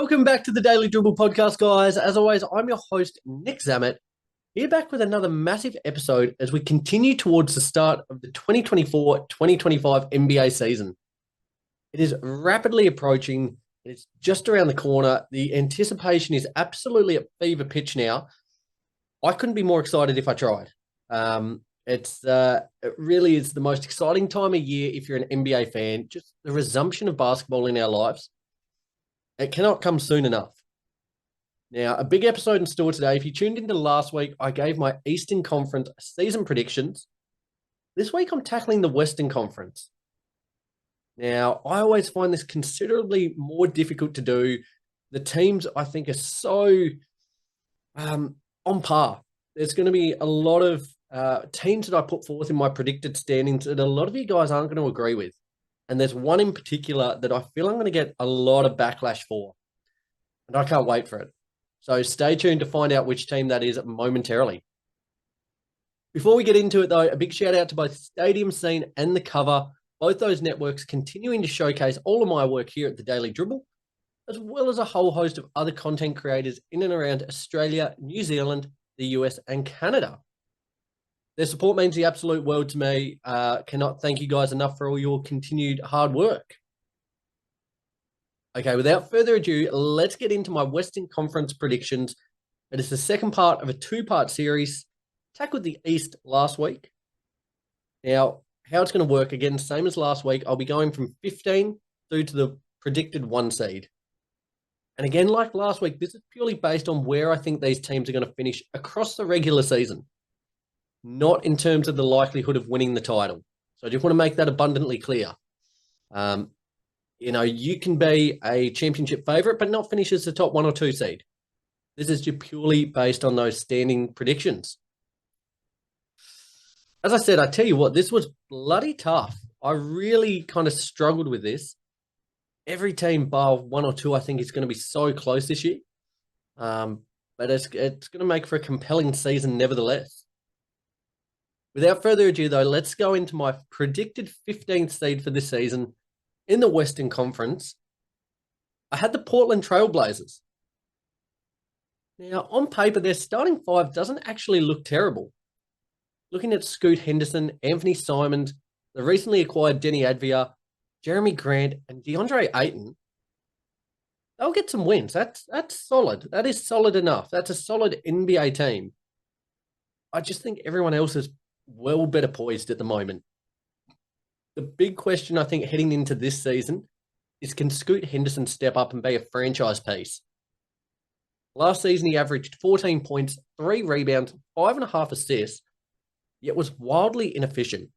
Welcome back to the Daily Dribble podcast, guys. As always, I'm your host, Nick Zammit, here back with another massive episode as we continue towards the start of the 2024-2025 NBA season. It is rapidly approaching. It's just around the corner. The anticipation is absolutely at fever pitch now. I couldn't be more excited if I tried. It really is the most exciting time of year if you're an NBA fan. Just the resumption of basketball in our lives. It cannot come soon enough. Now, a big episode in store today. If you tuned into last week, I gave my Eastern Conference season predictions. This week, I'm tackling the Western Conference. Now, I always find this considerably more difficult to do. The teams, I think, are so on par. There's going to be a lot of teams that I put forth in my predicted standings that a lot of you guys aren't going to agree with. And there's one in particular that I feel I'm going to get a lot of backlash for. And I can't wait for it. So stay tuned to find out which team that is momentarily. Before we get into it, though, a big shout out to both Stadium Scene and The Cover. Both those networks continuing to showcase all of my work here at the Daily Dribble, as well as a whole host of other content creators in and around Australia, New Zealand, the US, and Canada. Their support means the absolute world to me. Cannot thank you guys enough for all your continued hard work. Okay, without further ado, let's get into my Western Conference predictions. It is the second part of a two-part series. Tackled the East last week. Now, how it's going to work, again, same as last week, I'll be going from 15 through to the predicted 1 seed. And again, like last week, this is purely based on where I think these teams are going to finish across the regular season, not in terms of the likelihood of winning the title. So I just want to make that abundantly clear. You can be a championship favorite, but not finish as the top 1 or 2 seed. This is just purely based on those standing predictions. As I said, I tell you what, this was bloody tough. I really kind of struggled with this. Every team bar 1 or 2, I think, is going to be so close this year. But it's going to make for a compelling season nevertheless. Without further ado, though, let's go into my predicted 15th seed for this season in the Western Conference. I had the Portland Trail Blazers. Now, on paper, their starting 5 doesn't actually look terrible. Looking at Scoot Henderson, Anthony Simons, the recently acquired Denny Advia, Jeremy Grant, and DeAndre Ayton, they'll get some wins. That's solid. That is solid enough. That's a solid NBA team. I just think everyone else is well better poised at the moment. The big question, I think, heading into this season is, can Scoot Henderson step up and be a franchise piece? Last season, he averaged 14 points, 3 rebounds, 5.5 assists, yet was wildly inefficient.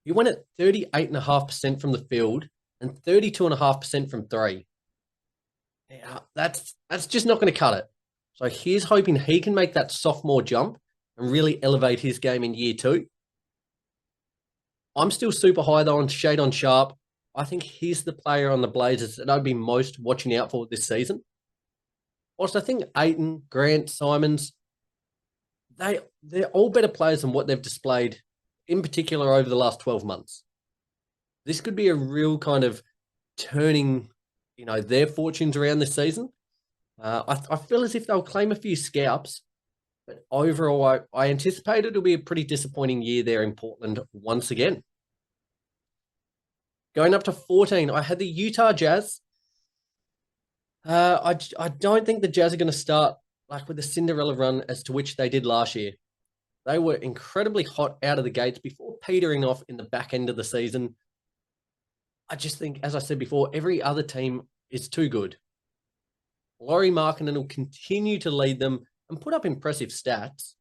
He went at 38.5% from the field and 32.5% from 3. Now, that's just not going to cut it. So here's hoping he can make that sophomore jump and really elevate his game in year 2. I'm still super high, though, on Shadon Sharp. I think he's the player on the Blazers that I'd be most watching out for this season. Also, I think Ayton, Grant, Simons, they're all better players than what they've displayed, in particular over the last 12 months. This could be a real kind of turning, their fortunes around this season. I feel as if they'll claim a few scalps, but overall, I anticipate it'll be a pretty disappointing year there in Portland once again. Going up to 14, I had the Utah Jazz. I don't think the Jazz are going to start like with the Cinderella run as to which they did last year. They were incredibly hot out of the gates before petering off in the back end of the season. I just think, as I said before, every other team is too good. Lauri Markkanen will continue to lead them and put up impressive stats.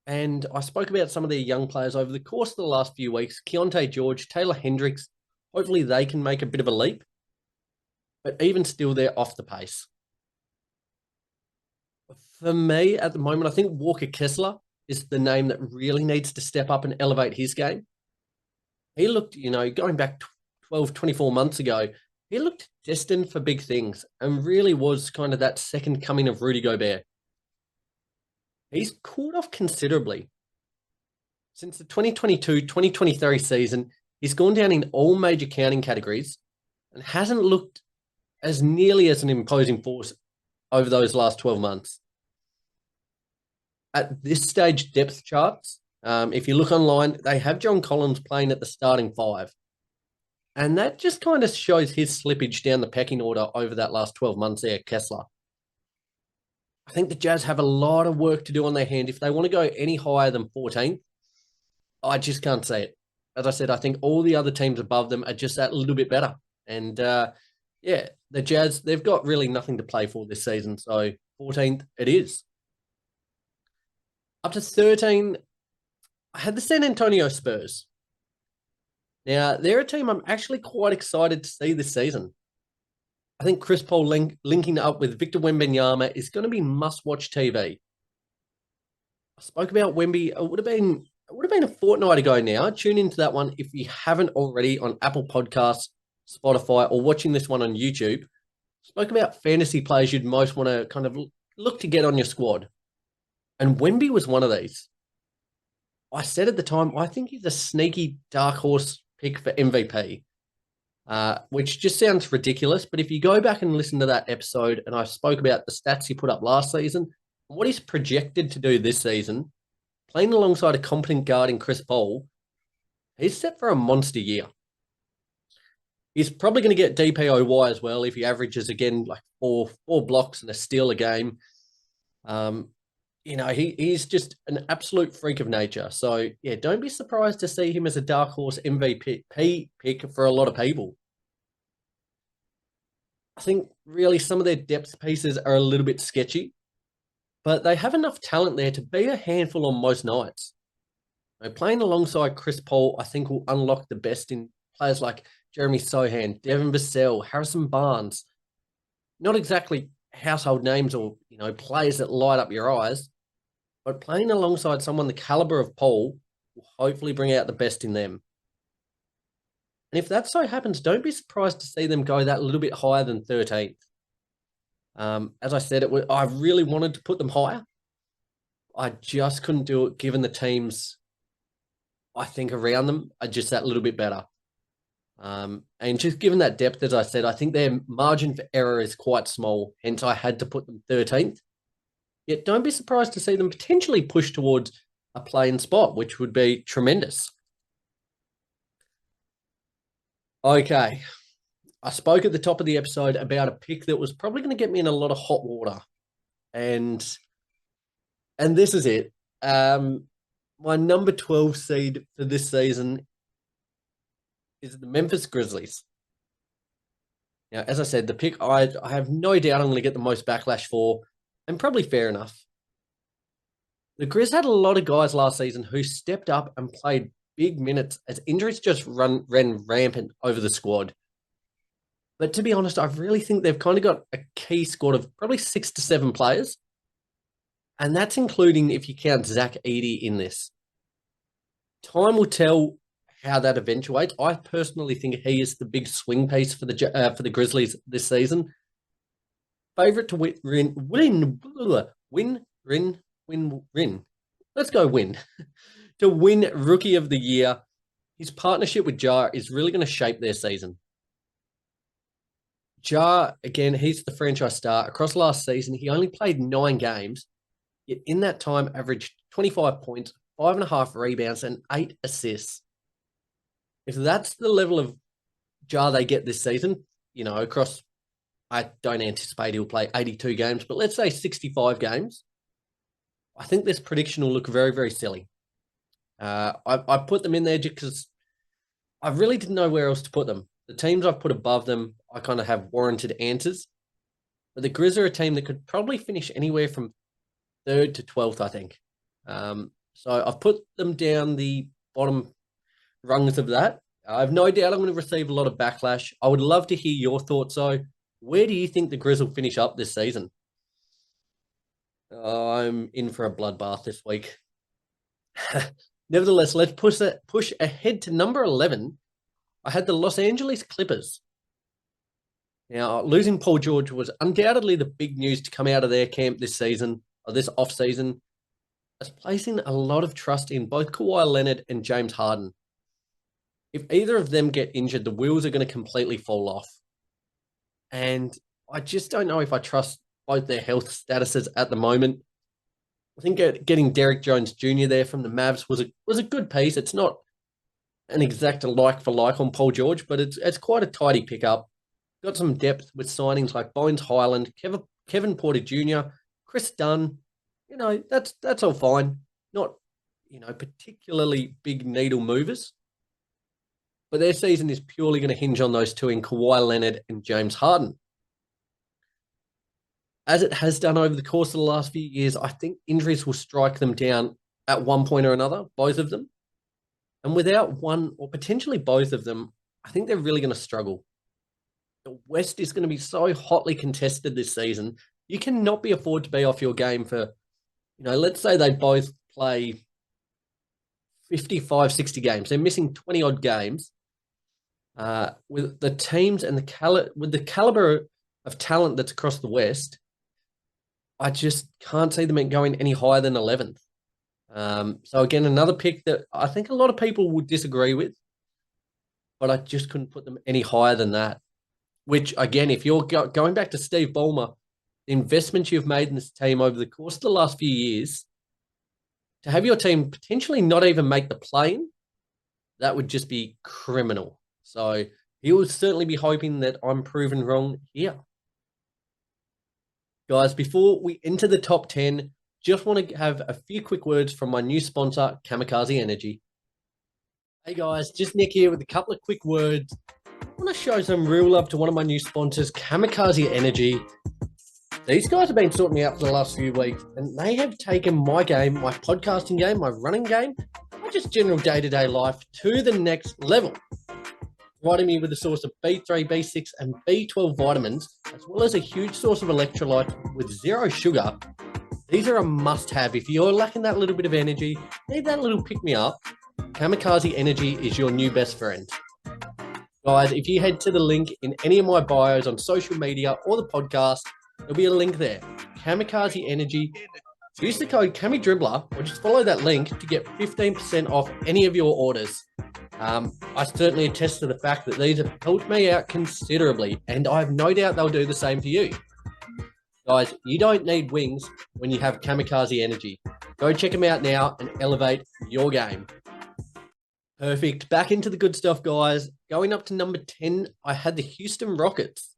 And I spoke about some of their young players over the course of the last few weeks. Keontae George, Taylor Hendricks, hopefully they can make a bit of a leap. But even still, they're off the pace. For me, at the moment, I think Walker Kessler is the name that really needs to step up and elevate his game. He looked, going back 12, 24 months ago, he looked destined for big things and really was kind of that second coming of Rudy Gobert. He's cooled off considerably. Since the 2022-2023 season, he's gone down in all major counting categories and hasn't looked as nearly as an imposing force over those last 12 months. At this stage, depth charts, if you look online, they have John Collins playing at the starting five. And that just kind of shows his slippage down the pecking order over that last 12 months there, Kessler. I think the Jazz have a lot of work to do on their hand. If they want to go any higher than 14th, I just can't see it. As I said, I think all the other teams above them are just that little bit better. And yeah, the Jazz, they've got really nothing to play for this season. So 14th it is. Up to 13, I had the San Antonio Spurs. Now, they're a team I'm actually quite excited to see this season. I think Chris Paul linking up with Victor Wembanyama is going to be must-watch TV. I spoke about Wemby. It would have been a fortnight ago now. Tune into that one if you haven't already on Apple Podcasts, Spotify, or watching this one on YouTube. Spoke about fantasy players you'd most want to kind of look to get on your squad. And Wemby was one of these. I said at the time, I think he's a sneaky dark horse pick for MVP, which just sounds ridiculous. But if you go back and listen to that episode, and I spoke about the stats he put up last season, what he's projected to do this season, playing alongside a competent guard in Chris Paul, he's set for a monster year. He's probably going to get DPOY as well if he averages, again, like four blocks and a steal a game. He's just an absolute freak of nature. So, yeah, don't be surprised to see him as a dark horse MVP pick for a lot of people. I think really some of their depth pieces are a little bit sketchy, but they have enough talent there to be a handful on most nights. Playing alongside Chris Paul, I think, will unlock the best in players like Jeremy Sohan, Devin Vassell, Harrison Barnes. Not exactly household names or, players that light up your eyes, but playing alongside someone the caliber of Paul will hopefully bring out the best in them. And if that so happens, don't be surprised to see them go that little bit higher than 13th. As I said, I really wanted to put them higher. I just couldn't do it given the teams, I think, around them are just that little bit better. And just given that depth, as I said, I think their margin for error is quite small. Hence, I had to put them 13th. Yet don't be surprised to see them potentially push towards a play-in spot, which would be tremendous. Okay. I spoke at the top of the episode about a pick that was probably going to get me in a lot of hot water. And this is it. My number 12 seed for this season is the Memphis Grizzlies. Now, as I said, the pick I have no doubt I'm going to get the most backlash for, and probably fair enough. The Grizz had a lot of guys last season who stepped up and played big minutes as injuries just ran rampant over the squad. But to be honest, I really think they've kind of got a key squad of probably 6 to 7 players. And that's including if you count Zach Edey in this. Time will tell how that eventuates. I personally think he is the big swing piece for the Grizzlies this season. Favorite to win. Let's go win. To win Rookie of the Year. His partnership with Jar is really going to shape their season. Jar, again, he's the franchise star. Across last season, he only played 9 games, yet in that time averaged 25 points, 5.5 rebounds, and 8 assists. If that's the level of Jar they get this season, across, I don't anticipate he'll play 82 games, but let's say 65 games, I think this prediction will look very, very silly. I put them in there just because I really didn't know where else to put them. The teams I've put above them, I kind of have warranted answers. But the Grizz are a team that could probably finish anywhere from 3rd to 12th, I think. So I've put them down the bottom rungs of that. I have no doubt I'm going to receive a lot of backlash. I would love to hear your thoughts, though. Where do you think the Grizz will finish up this season? I'm in for a bloodbath this week. Nevertheless, let's push ahead to number 11. I had the Los Angeles Clippers. Now, losing Paul George was undoubtedly the big news to come out of their camp this season, or this off-season, as placing a lot of trust in both Kawhi Leonard and James Harden. If either of them get injured, the wheels are going to completely fall off. And I just don't know if I trust both their health statuses at the moment. I think getting Derek Jones Jr. there from the Mavs was a good piece. It's not an exact like for like on Paul George, but it's quite a tidy pickup. Got some depth with signings like Bones Highland, Kevin Porter Jr., Chris Dunn. That's all fine. Not particularly big needle movers, but their season is purely going to hinge on those two in Kawhi Leonard and James Harden. As it has done over the course of the last few years, I think injuries will strike them down at one point or another, both of them. And without one or potentially both of them, I think they're really going to struggle. The West is going to be so hotly contested this season. You cannot be afford to be off your game for, let's say they both play 55, 60 games. They're missing 20 odd games. With the teams and with the caliber of talent that's across the West, I just can't see them going any higher than 11th. So again, another pick that I think a lot of people would disagree with, but I just couldn't put them any higher than that. Which again, if you're going back to Steve Ballmer, the investments you've made in this team over the course of the last few years, to have your team potentially not even make the play-in, that would just be criminal. So he will certainly be hoping that I'm proven wrong here. Guys, before we enter the top 10, just want to have a few quick words from my new sponsor, Kamikaze Energy. Hey guys, just Nick here with a couple of quick words. I want to show some real love to one of my new sponsors, Kamikaze Energy. These guys have been sorting me out for the last few weeks, and they have taken my game, my podcasting game, my running game, my just general day-to-day life to the next level. Providing me with a source of B3, B6, and B12 vitamins, as well as a huge source of electrolyte with zero sugar. These are a must-have. If you're lacking that little bit of energy, need that little pick-me-up, Kamikaze Energy is your new best friend. Guys, if you head to the link in any of my bios on social media or the podcast, there'll be a link there. Kamikaze Energy. Use the code CamiDribbler or just follow that link to get 15% off any of your orders. I certainly attest to the fact that these have helped me out considerably, and I have no doubt they'll do the same for you. Guys, you don't need wings when you have Kamikaze Energy. Go check them out now and elevate your game. Perfect. Back into the good stuff, guys. Going up to number 10, I had the Houston Rockets.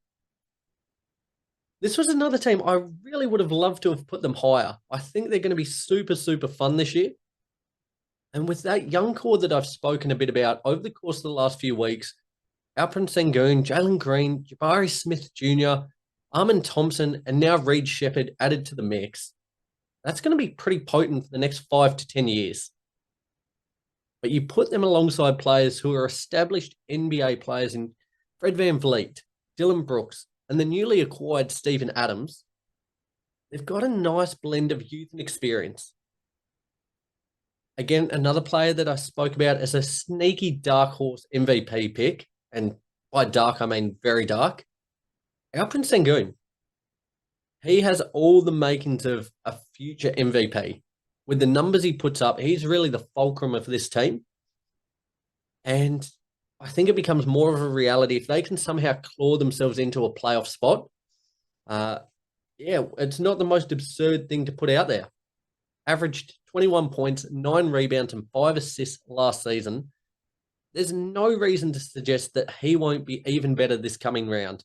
This was another team I really would have loved to have put them higher. I think they're going to be super, super fun this year. And with that young core that I've spoken a bit about over the course of the last few weeks, Alperen Sengun, Jalen Green, Jabari Smith Jr., Armin Thompson, and now Reed Shepherd added to the mix, that's going to be pretty potent for the next 5 to 10 years. But you put them alongside players who are established NBA players in Fred VanVleet, Dylan Brooks, and the newly acquired Steven Adams, they've got a nice blend of youth and experience. Again, another player that I spoke about as a sneaky dark horse MVP pick, and by dark, I mean very dark, Alperen Sengun. He has all the makings of a future MVP. With the numbers he puts up, he's really the fulcrum of this team. And I think it becomes more of a reality if they can somehow claw themselves into a playoff spot. It's not the most absurd thing to put out there. Averaged 21 points, 9 rebounds, and 5 assists last season. There's no reason to suggest that he won't be even better this coming round.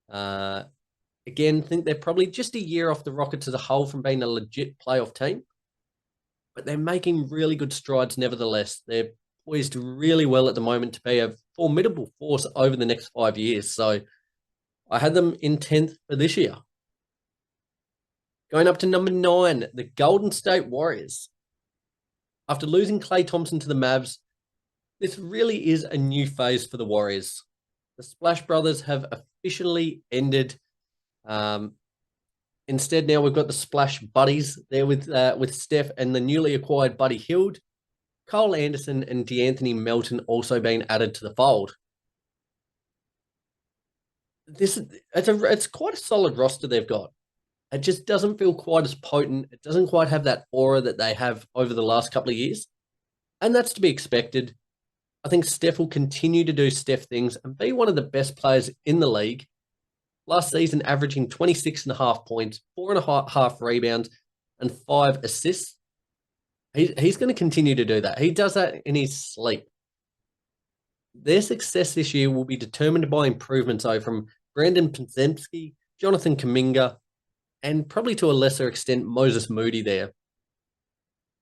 Again, think they're probably just a year off the Rockets as a whole from being a legit playoff team. But they're making really good strides nevertheless. They're poised really well at the moment to be a formidable force over the next 5 years. So I had them in 10th for this year. Going up to number 9, the Golden State Warriors. After losing Klay Thompson to the Mavs, this really is a new phase for the Warriors. The Splash Brothers have officially ended. Instead, now we've got the Splash Buddies there with Steph and the newly acquired Buddy Hield, Cole Anderson, and DeAnthony Melton also being added to the fold. It's quite a solid roster they've got. It just doesn't feel quite as potent. It doesn't quite have that aura that they have over the last couple of years. And that's to be expected. I think Steph will continue to do Steph things and be one of the best players in the league. last season averaging 26.5 points, 4.5 rebounds, and 5 assists. He's going to continue to do that. He does that in his sleep. Their success this year will be determined by improvements from Brandon Podziemski, Jonathan Kuminga, and probably to a lesser extent, Moses Moody there.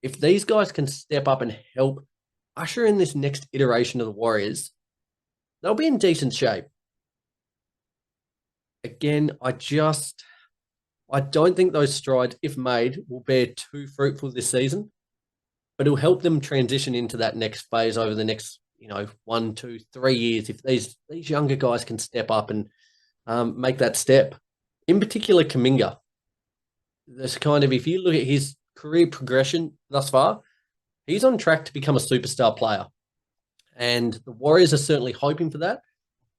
If these guys can step up and help usher in this next iteration of the Warriors, they'll be in decent shape. Again, I don't think those strides, if made, will bear too fruitful this season, but it'll help them transition into that next phase over the next, 1, 2, 3 years. If these younger guys can step up and make that step, in particular, Kuminga. This if you look at his career progression thus far, he's on track to become a superstar player. And the Warriors are certainly hoping for that.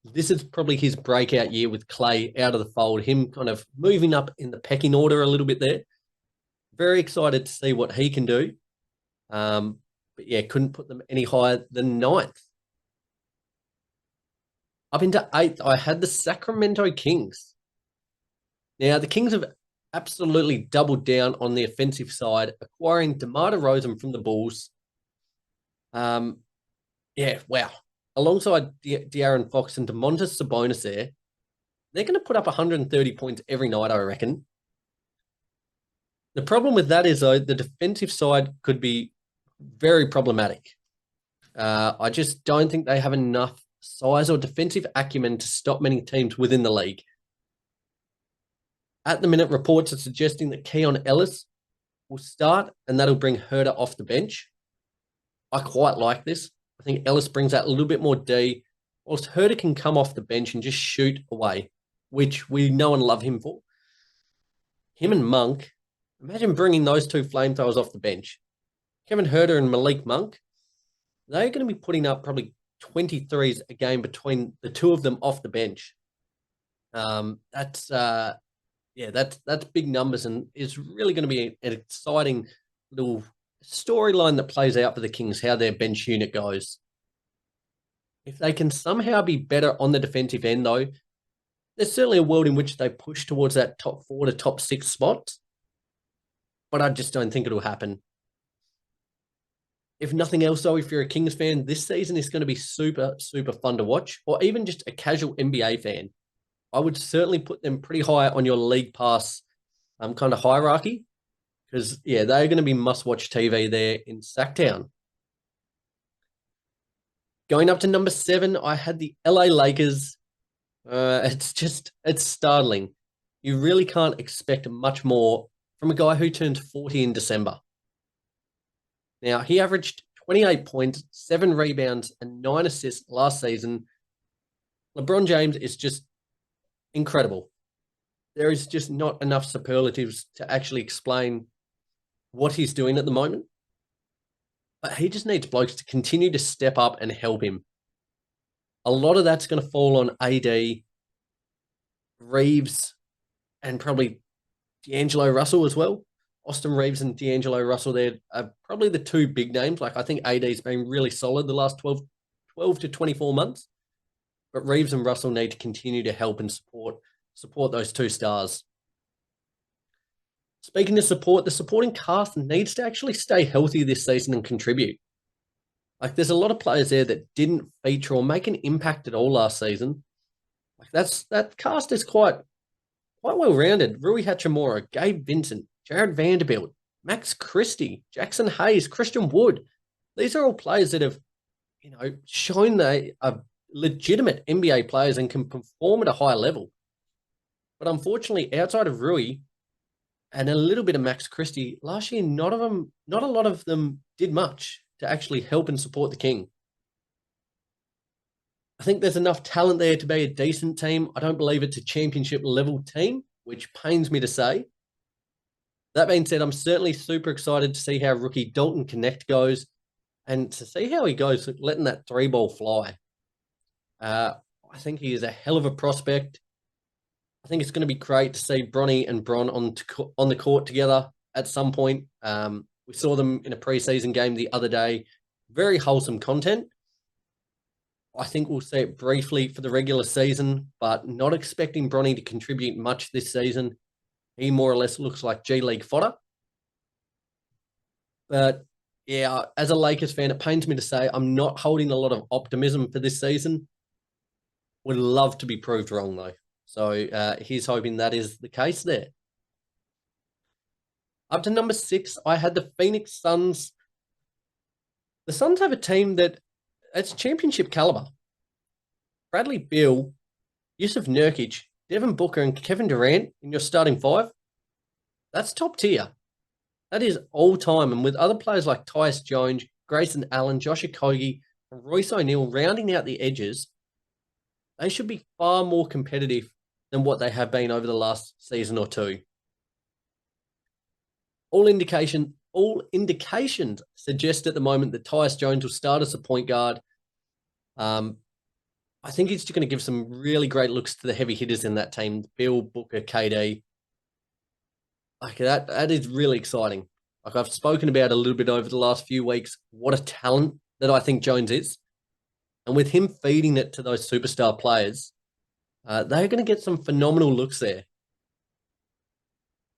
This is probably his breakout year with Clay out of the fold, him kind of moving up in the pecking order a little bit there. Very excited to see what he can do. But yeah, couldn't put them any higher than 9th. Up into 8th, I had the Sacramento Kings. Now, the Kings have absolutely doubled down on the offensive side, acquiring DeMar DeRozan from the Bulls. Yeah, wow. Alongside De'Aaron Fox and Domantas Sabonis there, they're going to put up 130 points every night, I reckon. The problem with that is, though, the defensive side could be very problematic. I just don't think they have enough size or defensive acumen to stop many teams within the league. At the minute, reports are suggesting that Keon Ellis will start, and that'll bring Herter off the bench. I quite like this. I think Ellis brings out a little bit more D, whilst Herter can come off the bench and just shoot away, which we know and love him for. Him and Monk, imagine bringing those two flamethrowers off the bench. Kevin Herter and Malik Monk, they're going to be putting up probably 23s a game between the two of them off the bench. That's big numbers, and is really going to be an exciting little storyline that plays out for the Kings, how their bench unit goes. If they can somehow be better on the defensive end, though, there's certainly a world in which they push towards that top 4 to top 6 spots, but I just don't think it'll happen. If nothing else, though, if you're a Kings fan, this season is going to be super, super fun to watch, or even just a casual NBA fan. I would certainly put them pretty high on your league pass kind of hierarchy, because, yeah, they're going to be must-watch TV there in Sacktown. Going up to number 7, I had the LA Lakers. It's startling. You really can't expect much more from a guy who turned 40 in December. Now, he averaged 28 points, 7 rebounds, and 9 assists last season. LeBron James is just incredible. There is just not enough superlatives to actually explain what he's doing at the moment. But he just needs blokes to continue to step up and help him. A lot of that's going to fall on AD, Reeves, and probably D'Angelo Russell as well. Austin Reeves and D'Angelo Russell, they're probably the two big names. Like, I think AD's been really solid the last 12 to 24 months. But Reeves and Russell need to continue to help and support those two stars. Speaking of support, the supporting cast needs to actually stay healthy this season and contribute. Like, there's a lot of players there that didn't feature or make an impact at all last season. Like, that cast is quite well-rounded. Rui Hachimura, Gabe Vincent, Jared Vanderbilt, Max Christie, Jackson Hayes, Christian Wood. These are all players that have, shown they are legitimate NBA players and can perform at a high level. But unfortunately, outside of Rui and a little bit of Max Christie, last year, not a lot of them did much to actually help and support the King. I think there's enough talent there to be a decent team. I don't believe it's a championship level team, which pains me to say. That being said, I'm certainly super excited to see how rookie Dalton Connect goes and to see how he goes letting that 3-ball fly. I think he is a hell of a prospect. I think it's going to be great to see Bronny and Bron on the court together at some point. We saw them in a preseason game the other day. Very wholesome content. I think we'll see it briefly for the regular season, but not expecting Bronny to contribute much this season. He more or less looks like G League fodder. But yeah, as a Lakers fan, it pains me to say I'm not holding a lot of optimism for this season. Would love to be proved wrong, though. So he's hoping that is the case there. Up to number 6, I had the Phoenix Suns. The Suns have a team that it's championship caliber. Bradley Beal, Yusuf Nurkic, Devin Booker, and Kevin Durant in your starting 5. That's top tier. That is all time. And with other players like Tyus Jones, Grayson Allen, Josh Okogie, and Royce O'Neal rounding out the edges, they should be far more competitive than what they have been over the last season or two. All indications suggest at the moment that Tyus Jones will start as a point guard. I think he's going to give some really great looks to the heavy hitters in that team, Bill, Booker, KD. Like that is really exciting. Like I've spoken about a little bit over the last few weeks, what a talent that I think Jones is. And with him feeding it to those superstar players, they're going to get some phenomenal looks there.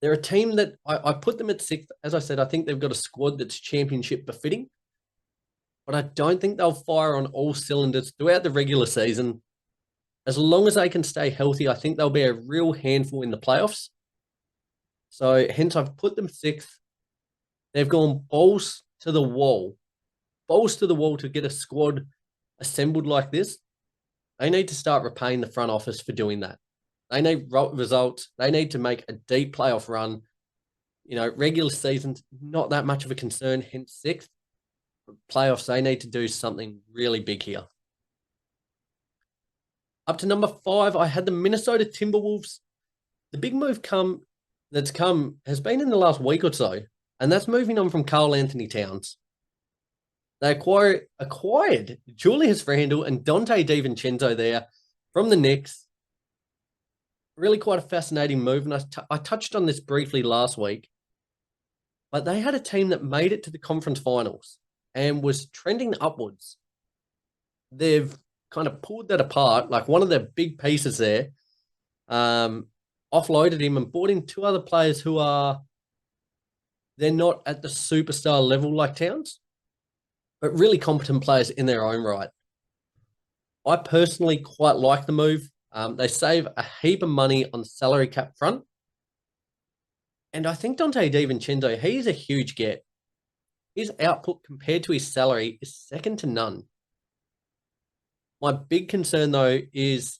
They're a team that I put them at 6th. As I said, I think they've got a squad that's championship befitting. But I don't think they'll fire on all cylinders throughout the regular season. As long as they can stay healthy, I think they'll be a real handful in the playoffs. So hence I've put them 6th. They've gone balls to the wall to get a squad assembled like this. They need to start repaying the front office for doing that. They need results. They need to make a deep playoff run. You know, regular season's not that much of a concern, hence 6th. But playoffs, they need to do something really big here. Up to number 5, I had the Minnesota Timberwolves. The big move has been in the last week or so, and that's moving on from Karl Anthony Towns. They acquired Julius Randle and Dante DiVincenzo there from the Knicks. Really quite a fascinating move, and I touched on this briefly last week. But they had a team that made it to the conference finals and was trending upwards. They've kind of pulled that apart, like one of their big pieces there, offloaded him and brought in 2 other players who they're not at the superstar level like Towns, but really competent players in their own right. I personally quite like the move. They save a heap of money on the salary cap front. And I think Dante DiVincenzo, he's a huge get. His output compared to his salary is second to none. My big concern, though, is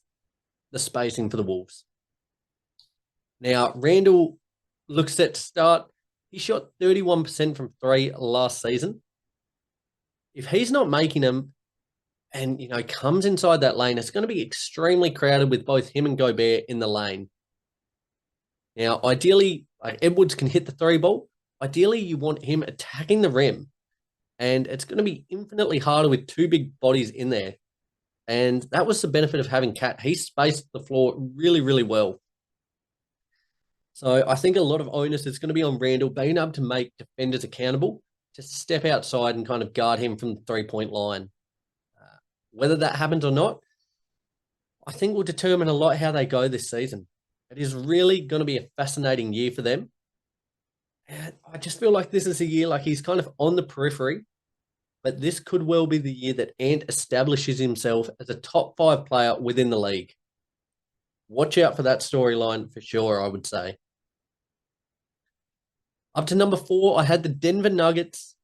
the spacing for the Wolves. Now, Randall looks set to start. He shot 31% from 3 last season. If he's not making them and, comes inside that lane, it's going to be extremely crowded with both him and Gobert in the lane. Now, ideally, Edwards can hit the 3 ball. Ideally, you want him attacking the rim. And it's going to be infinitely harder with 2 big bodies in there. And that was the benefit of having Cat. He spaced the floor really, really well. So I think a lot of onus is going to be on Randall being able to make defenders accountable to step outside and kind of guard him from the 3-point line. Whether that happens or not, I think will determine a lot how they go this season. It is really going to be a fascinating year for them. And I just feel like this is a year like he's kind of on the periphery, but this could well be the year that Ant establishes himself as a top 5 player within the league. Watch out for that storyline for sure, I would say. Up to number 4, I had the Denver Nuggets.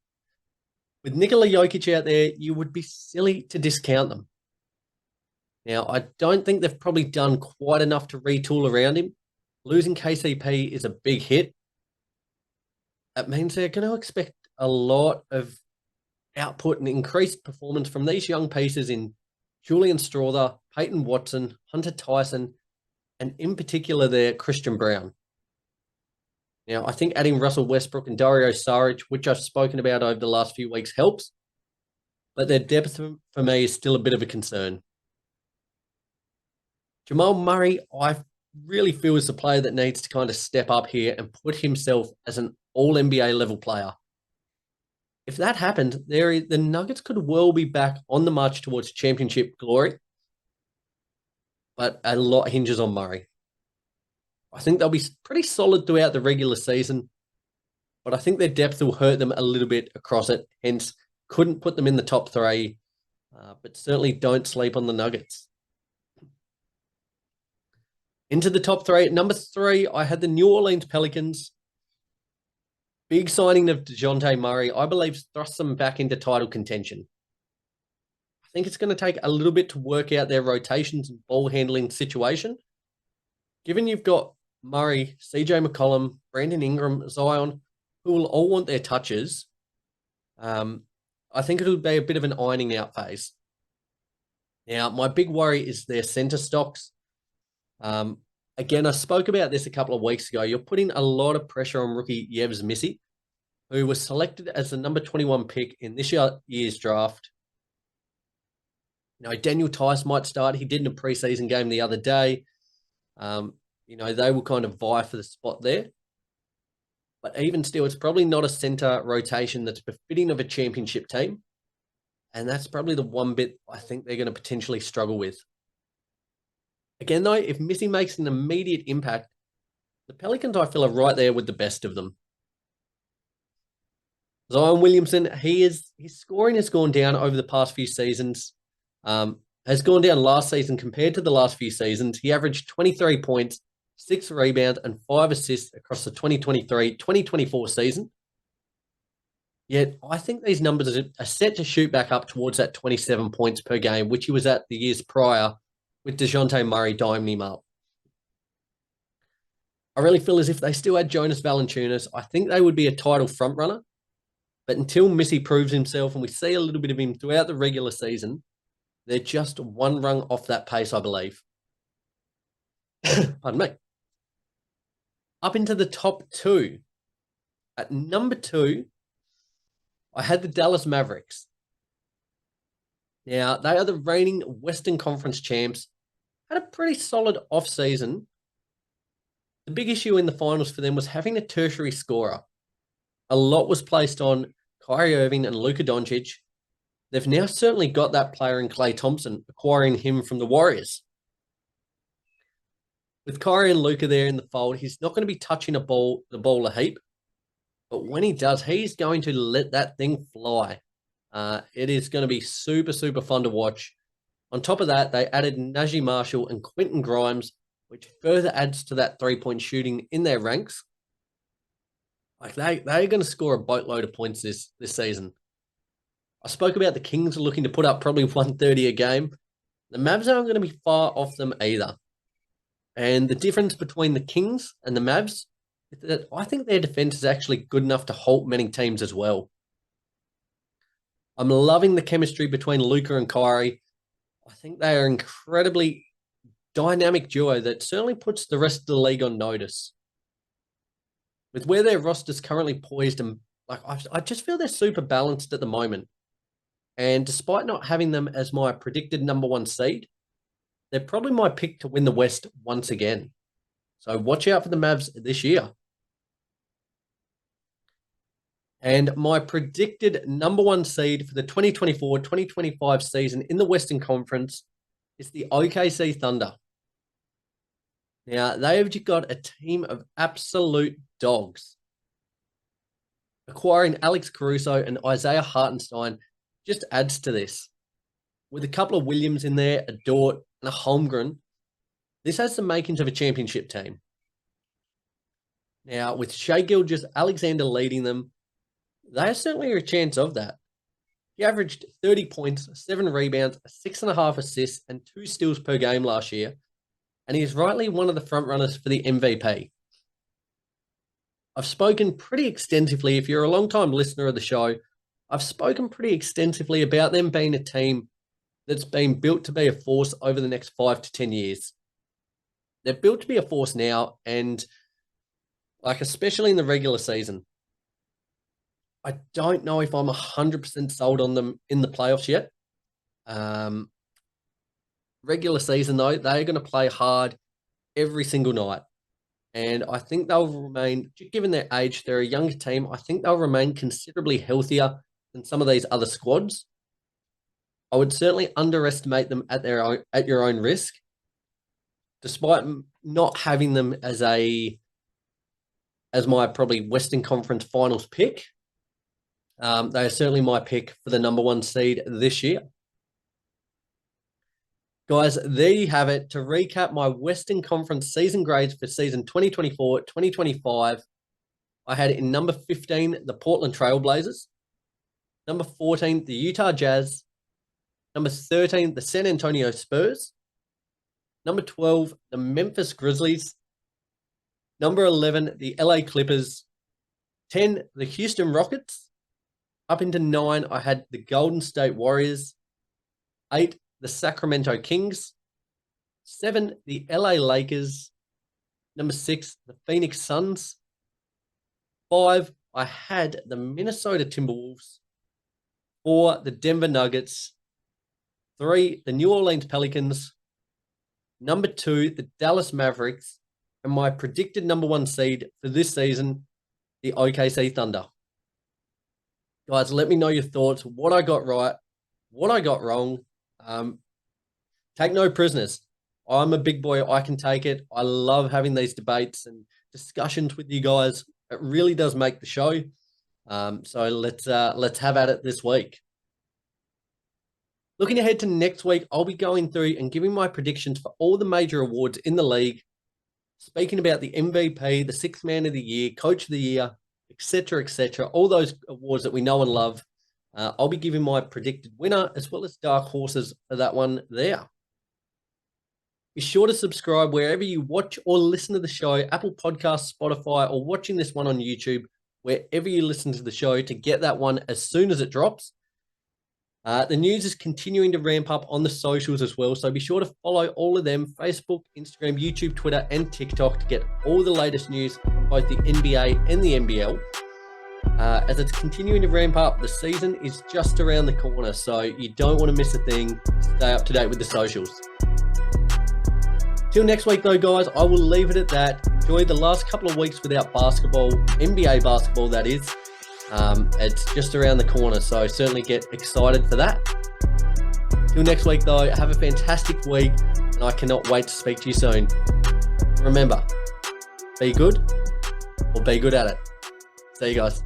With Nikola Jokic out there, you would be silly to discount them. Now, I don't think they've probably done quite enough to retool around him. Losing KCP is a big hit. That means they're going to expect a lot of output and increased performance from these young pieces in Julian Strawther, Peyton Watson, Hunter Tyson, and in particular there, Christian Brown. Now, I think adding Russell Westbrook and Dario Saric, which I've spoken about over the last few weeks, helps. But their depth for me is still a bit of a concern. Jamal Murray, I really feel is the player that needs to kind of step up here and put himself as an all-NBA level player. If that happens, the Nuggets could well be back on the march towards championship glory, but a lot hinges on Murray. I think they'll be pretty solid throughout the regular season, but I think their depth will hurt them a little bit across it. Hence, couldn't put them in the top three, but certainly don't sleep on the Nuggets. Into the top three. At number 3, I had the New Orleans Pelicans. Big signing of DeJounte Murray, I believe, thrusts them back into title contention. I think it's going to take a little bit to work out their rotations and ball handling situation. Given you've got Murray, CJ McCollum, Brandon Ingram, Zion, who will all want their touches, I think it'll be a bit of an ironing out phase. Now, my big worry is their center stocks. Again, I spoke about this a couple of weeks ago. You're putting a lot of pressure on rookie Yves Missy, who was selected as the number 21 pick in this year's draft. Daniel Tice might start. He did in a preseason game the other day. They will kind of vie for the spot there. But even still, it's probably not a center rotation that's befitting of a championship team. And that's probably the one bit I think they're going to potentially struggle with. Again, though, if Missy makes an immediate impact, the Pelicans, I feel, are right there with the best of them. Zion Williamson, his scoring has gone down over the past few seasons. Has gone down last season compared to the last few seasons. He averaged 23 points, 6 rebounds, and 5 assists across the 2023-2024 season. Yet, I think these numbers are set to shoot back up towards that 27 points per game, which he was at the years prior, with DeJounte Murray diming him up. I really feel as if they still had Jonas Valanciunas, I think they would be a title frontrunner. But until Missy proves himself and we see a little bit of him throughout the regular season, they're just one rung off that pace, I believe. Pardon me. Up into the top 2. At number 2, I had the Dallas Mavericks. Now, they are the reigning Western Conference champs. Had a pretty solid off-season. The big issue in the finals for them was having a tertiary scorer. A lot was placed on Kyrie Irving and Luka Doncic. They've now certainly got that player in Klay Thompson, acquiring him from the Warriors. With Kyrie and Luka there in the fold, he's not going to be touching the ball a heap. But when he does, he's going to let that thing fly. It is going to be super, super fun to watch. On top of that, they added Najee Marshall and Quentin Grimes, which further adds to that three-point shooting in their ranks. Like they're going to score a boatload of points this season. I spoke about the Kings looking to put up probably 130 a game. The Mavs aren't going to be far off them either. And the difference between the Kings and the Mavs is that I think their defense is actually good enough to halt many teams as well. I'm loving the chemistry between Luka and Kyrie. I think they are an incredibly dynamic duo that certainly puts the rest of the league on notice. With where their roster's currently poised, and I just feel they're super balanced at the moment. And despite not having them as my predicted number 1 seed, they're probably my pick to win the West once again. So watch out for the Mavs this year. And my predicted number 1 seed for the 2024-2025 season in the Western Conference is the OKC Thunder. Now, they've got a team of absolute dogs. Acquiring Alex Caruso and Isaiah Hartenstein just adds to this. With a couple of Williams in there, a Dort, and a Holmgren, this has the makings of a championship team. Now, with Shai Gilgeous-Alexander leading them, they certainly are a chance of that. He averaged 30 points, 7 rebounds, 6.5 assists, and 2 steals per game last year, and he is rightly one of the front runners for the MVP. I've spoken pretty extensively, if you're a long-time listener of the show, I've spoken pretty extensively about them being a team that's been built to be a force over the next 5 to 10 years. They're built to be a force now, and especially in the regular season. I don't know if I'm 100% sold on them in the playoffs yet. Regular season, though, they're going to play hard every single night. And I think they'll remain, given their age, they're a younger team. I think they'll remain considerably healthier than some of these other squads. I would certainly underestimate them at your own risk, despite not having them as my probably Western Conference Finals pick. They are certainly my pick for the number 1 seed this year. Guys, there you have it. To recap my Western Conference season grades for season 2024-2025, I had in number 15, the Portland Trail Blazers. Number 14, the Utah Jazz. Number 13, the San Antonio Spurs. Number 12, the Memphis Grizzlies. Number 11, the LA Clippers. 10, the Houston Rockets. Up into 9, I had the Golden State Warriors. 8, the Sacramento Kings. 7, the LA Lakers. Number 6, the Phoenix Suns. 5, I had the Minnesota Timberwolves. 4, the Denver Nuggets. 3, the New Orleans Pelicans. Number 2, the Dallas Mavericks. And my predicted number 1 seed for this season, the OKC Thunder. Guys, let me know your thoughts, what I got right, what I got wrong. Take no prisoners. I'm a big boy. I can take it. I love having these debates and discussions with you guys. It really does make the show. So let's have at it this week. Looking ahead to next week, I'll be going through and giving my predictions for all the major awards in the league, speaking about the MVP, the 6th Man of the Year, Coach of the Year, etc., all those awards that we know and love. I'll be giving my predicted winner as well as dark horses for that one there. Be sure to subscribe wherever you watch or listen to the show, Apple Podcasts, Spotify, or watching this one on YouTube, wherever you listen to the show, to get that one as soon as it drops. The news is continuing to ramp up on the socials as well, so be sure to follow all of them: Facebook, Instagram, YouTube, Twitter, and TikTok to get all the latest news from both the NBA and the NBL. As it's continuing to ramp up, the season is just around the corner, so you don't want to miss a thing. Stay up to date with the socials. Till next week, though, guys, I will leave it at that. Enjoy the last couple of weeks without basketball, NBA basketball, that is. It's just around the corner, so certainly get excited for that. Till next week, though, have a fantastic week, and I cannot wait to speak to you soon. Remember, be good or be good at it. See you guys.